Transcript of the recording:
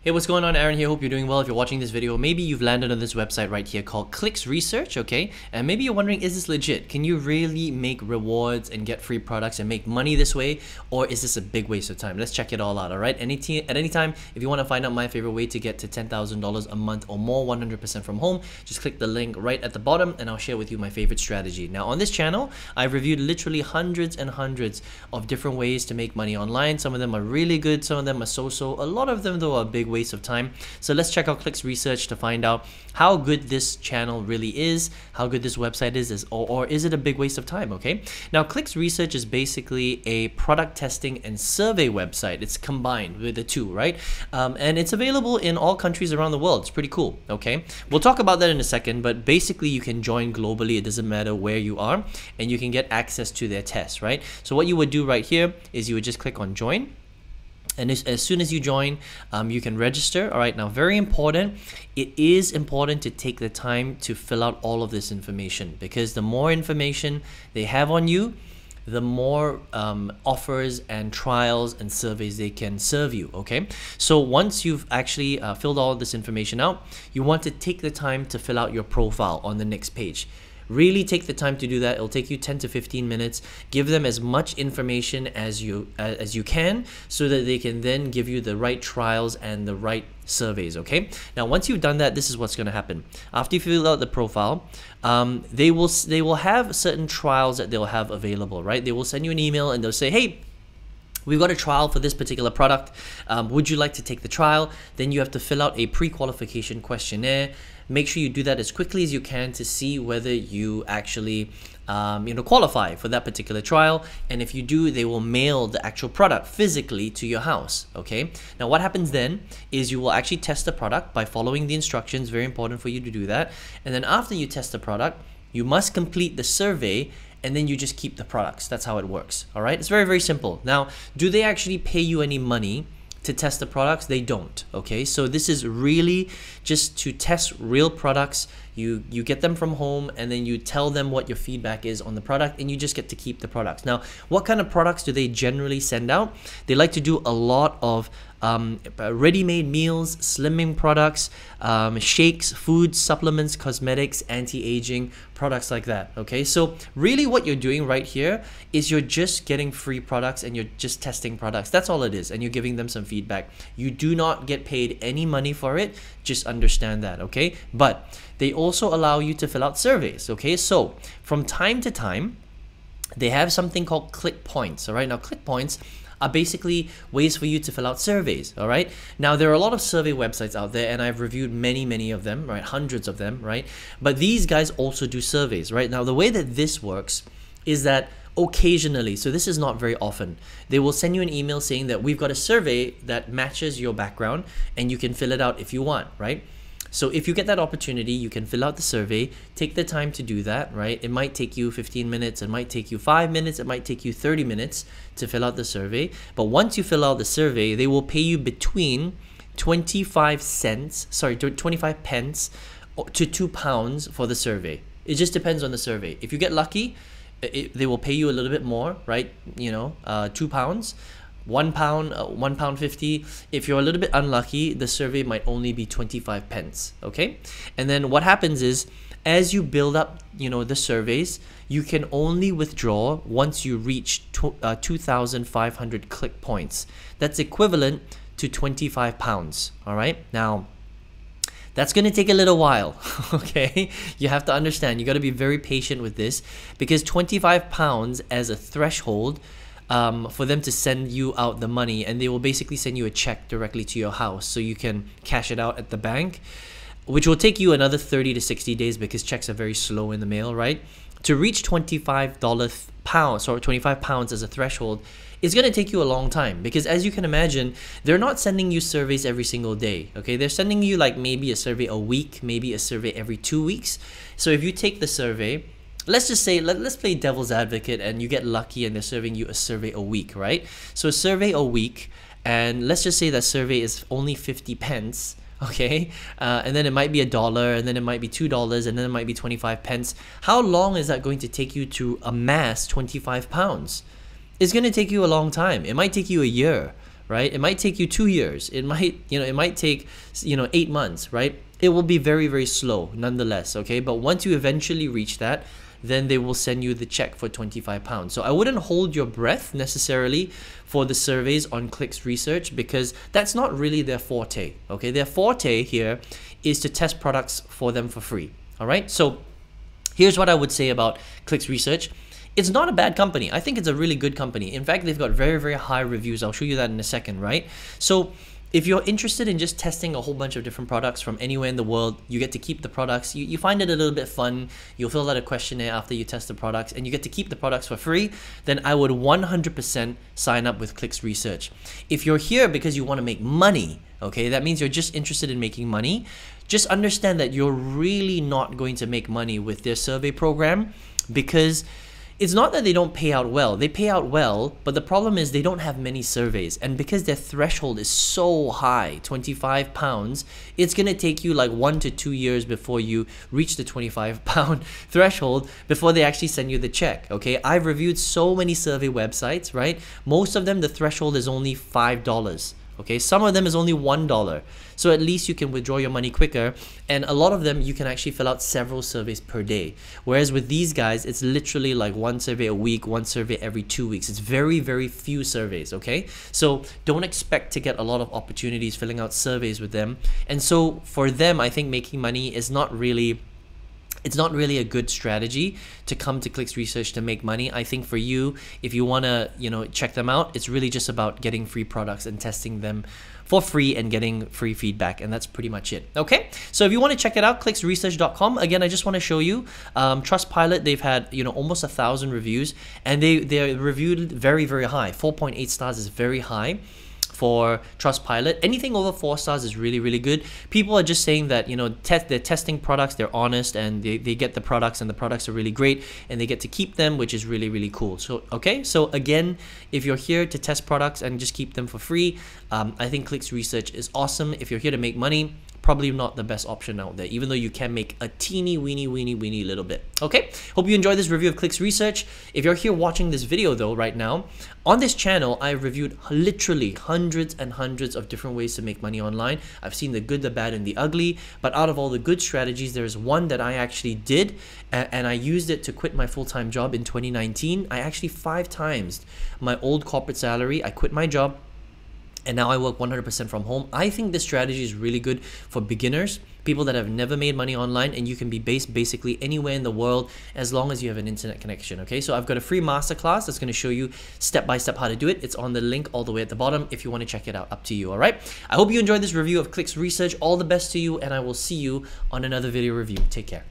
Hey, what's going on? Aaron here. Hope you're doing well. If you're watching this video, maybe you've landed on this website right here called Clicks Research, okay? And maybe you're wondering, is this legit? Can you really make rewards and get free products and make money this way? Or is this a big waste of time? Let's check it all out, all right? At any time, if you want to find out my favorite way to get to $10,000 a month or more 100% from home, just click the link right at the bottom and I'll share with you my favorite strategy. Now, on this channel, I've reviewed literally hundreds and hundreds of different ways to make money online. Some of them are really good, some of them are so-so. A lot of them, though, are big waste of time. So let's check out Clicks Research to find out how good this channel really is, how good this website is, or is it a big waste of time, okay? Now, Clicks Research is basically a product testing and survey website. It's combined with the two, right? And it's available in all countries around the world. It's pretty cool, okay? We'll talk about that in a second, but basically you can join globally. It doesn't matter where you are, and you can get access to their tests, right? So what you would do right here is you would just click on join. And as soon as you join, you can register. All right, now very important, it is important to take the time to fill out all of this information, because the more information they have on you, the more offers and trials and surveys they can serve you, okay? So once you've actually filled all this information out, you want to take the time to fill out your profile on the next page. Really take the time to do that. It'll take you 10 to 15 minutes. Give them as much information as you can, so that they can then give you the right trials and the right surveys, okay? Now, once you've done that, this is what's going to happen. After you fill out the profile, they will have certain trials that they'll have available, right? They will send you an email and they'll say, hey, we've got a trial for this particular product. Would you like to take the trial? Then you have to fill out a pre-qualification questionnaire. Make sure you do that as quickly as you can to see whether you actually qualify for that particular trial. And if you do, they will mail the actual product physically to your house, okay? Now, what happens then is you will actually test the product by following the instructions. Very important for you to do that. And then after you test the product, you must complete the survey, and then you just keep the products. That's how it works, all right? It's very, very simple. Now, do they actually pay you any money to test the products? They don't, okay? So this is really just to test real products. You get them from home, and then you tell them what your feedback is on the product, and you just get to keep the products. Now, what kind of products do they generally send out? They like to do a lot of ready-made meals, slimming products, shakes, food, supplements, cosmetics, anti-aging, products like that, okay? So really what you're doing right here is you're just getting free products and you're just testing products. That's all it is, and you're giving them some feedback. You do not get paid any money for it, just understand that, okay? But they also allow you to fill out surveys, okay? So from time to time, they have something called click points, all right? Now, click points are basically ways for you to fill out surveys, all right? Now, there are a lot of survey websites out there, and I've reviewed many of them, right? Hundreds of them, right? But these guys also do surveys, right? Now, the way that this works is that occasionally, so this is not very often, they will send you an email saying that we've got a survey that matches your background, and you can fill it out if you want, right? So if you get that opportunity, you can fill out the survey, take the time to do that, right? It might take you 15 minutes, it might take you 5 minutes, it might take you 30 minutes to fill out the survey. But once you fill out the survey, they will pay you between 25 pence to £2 for the survey. It just depends on the survey. If you get lucky, they will pay you a little bit more, right? You know, £2. £1, £1.50. If you're a little bit unlucky, the survey might only be 25 pence, okay? And then what happens is, as you build up, the surveys, you can only withdraw once you reach 2,500 click points. That's equivalent to £25, all right? Now, that's going to take a little while, okay? You have to understand, you got to be very patient with this, because £25 as a threshold for them to send you out the money, and they will basically send you a check directly to your house so you can cash it out at the bank, which will take you another 30 to 60 days because checks are very slow in the mail, right? To reach £25 as a threshold, it's going to take you a long time, because as you can imagine, they're not sending you surveys every single day, okay? They're sending you like maybe a survey a week, maybe a survey every 2 weeks. So if you take the survey, let's just say, let's play devil's advocate, and you get lucky and they're serving you a survey a week, right? So a survey a week, and let's just say that survey is only 50 pence, okay? And then it might be $1, and then it might be $2, and then it might be 25 pence. How long is that going to take you to amass £25? It's going to take you a long time. It might take you a year, right? It might take you 2 years. It might, it might take, 8 months, right? It will be very, very slow nonetheless, okay? But once you eventually reach that, then they will send you the check for £25. So I wouldn't hold your breath necessarily for the surveys on Clicks Research, because that's not really their forte, okay? Their forte here is to test products for them for free, all right? So here's what I would say about Clicks Research. It's not a bad company. I think it's a really good company. In fact, they've got very, very high reviews. I'll show you that in a second, right? So if you're interested in just testing a whole bunch of different products from anywhere in the world, you get to keep the products. You find it a little bit fun. You'll fill out a questionnaire after you test the products, and you get to keep the products for free. Then I would 100% sign up with Clicks Research. If you're here because you want to make money, okay, that means you're just interested in making money. Just understand that you're really not going to make money with their survey program, because it's not that they don't pay out well. They pay out well, but the problem is they don't have many surveys. And because their threshold is so high, £25, it's going to take you like 1 to 2 years before you reach the £25 threshold before they actually send you the check, okay? I've reviewed so many survey websites, right? Most of them, the threshold is only $5. Okay, some of them is only $1, so at least you can withdraw your money quicker, and a lot of them you can actually fill out several surveys per day, whereas with these guys it's literally like one survey a week, one survey every 2 weeks. It's very, very few surveys, okay? So don't expect to get a lot of opportunities filling out surveys with them. And so for them, I think making money is not really, it's not really a good strategy to come to Clicks Research to make money. I think for you, if you want to, check them out, it's really just about getting free products and testing them for free and getting free feedback, and that's pretty much it. Okay, so if you want to check it out, clicksresearch.com. Again, I just want to show you Trustpilot. They've had almost 1,000 reviews, and they're reviewed very, very high. 4.8 stars is very high for Trustpilot. Anything over 4 stars is really, really good. People are just saying that they're testing products, they're honest, and they get the products, and the products are really great, and they get to keep them, which is really, really cool. So okay, so again, if you're here to test products and just keep them for free, I think Clicks Research is awesome. If you're here to make money, probably not the best option out there, even though you can make a teeny weeny little bit. Okay, hope you enjoyed this review of Clicks Research. If you're here watching this video though right now, on this channel I reviewed literally hundreds and hundreds of different ways to make money online. I've seen the good, the bad, and the ugly, but out of all the good strategies, there's one that I actually did, and I used it to quit my full-time job in 2019. I actually 5 times my old corporate salary. I quit my job, and now I work 100% from home. I think this strategy is really good for beginners, people that have never made money online, and you can be based basically anywhere in the world as long as you have an internet connection, okay? So I've got a free masterclass that's gonna show you step-by-step how to do it. It's on the link all the way at the bottom if you wanna check it out, up to you, all right? I hope you enjoyed this review of Clicks Research. All the best to you, and I will see you on another video review. Take care.